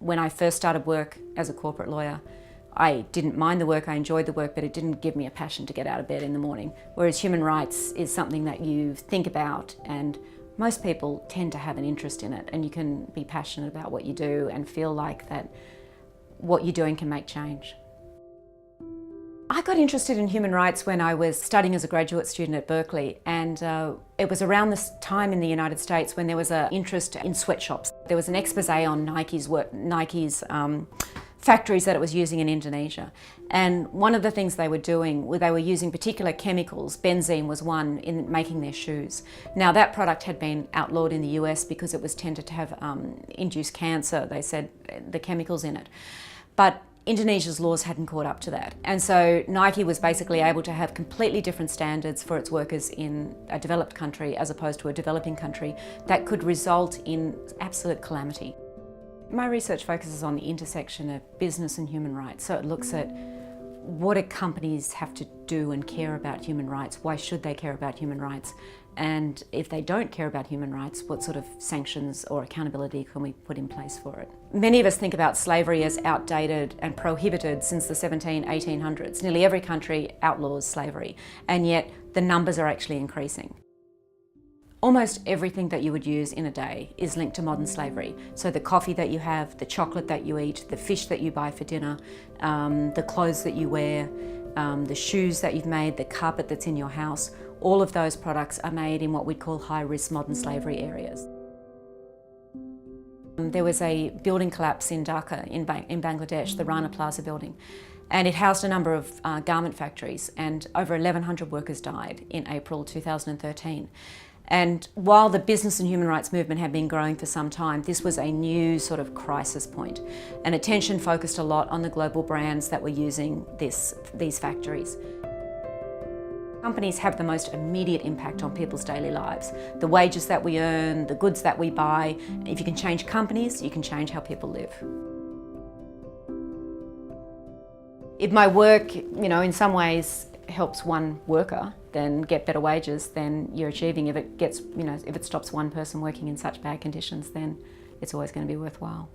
When I first started work as a corporate lawyer, I didn't mind the work, I enjoyed the work, but it didn't give me a passion to get out of bed in the morning. Whereas human rights is something that you think about, and most people tend to have an interest in it, and you can be passionate about what you do and feel like that what you're doing can make change. I got interested in human rights when I was studying as a graduate student at Berkeley, and it was around this time in the United States when there was an interest in sweatshops. There was an expose on Nike's factories that it was using in Indonesia. And one of the things they were doing, they were using particular chemicals. Benzene was one in making their shoes. Now that product had been outlawed in the US because it was tended to have induced cancer, they said, the chemicals in it. But Indonesia's laws hadn't caught up to that. And so Nike was basically able to have completely different standards for its workers in a developed country as opposed to a developing country that could result in absolute calamity. My research focuses on the intersection of business and human rights. So it looks at what do companies have to do and care about human rights? Why should they care about human rights? And if they don't care about human rights, what sort of sanctions or accountability can we put in place for it? Many of us think about slavery as outdated and prohibited since the 1800s. Nearly every country outlaws slavery, and yet the numbers are actually increasing. Almost everything that you would use in a day is linked to modern slavery. So the coffee that you have, the chocolate that you eat, the fish that you buy for dinner, the clothes that you wear, the shoes that you've made, the carpet that's in your house, all of those products are made in what we call high-risk modern slavery areas. There was a building collapse in Dhaka in Bangladesh, the Rana Plaza building, and it housed a number of garment factories, and over 1,100 workers died in April 2013. And while the business and human rights movement had been growing for some time, this was a new sort of crisis point. And attention focused a lot on the global brands that were using these factories. Companies have the most immediate impact on people's daily lives. The wages that we earn, the goods that we buy. If you can change companies, you can change how people live. If my work, in some ways helps one worker then get better wages, then you're achieving. If it gets, if it stops one person working in such bad conditions, then it's always going to be worthwhile.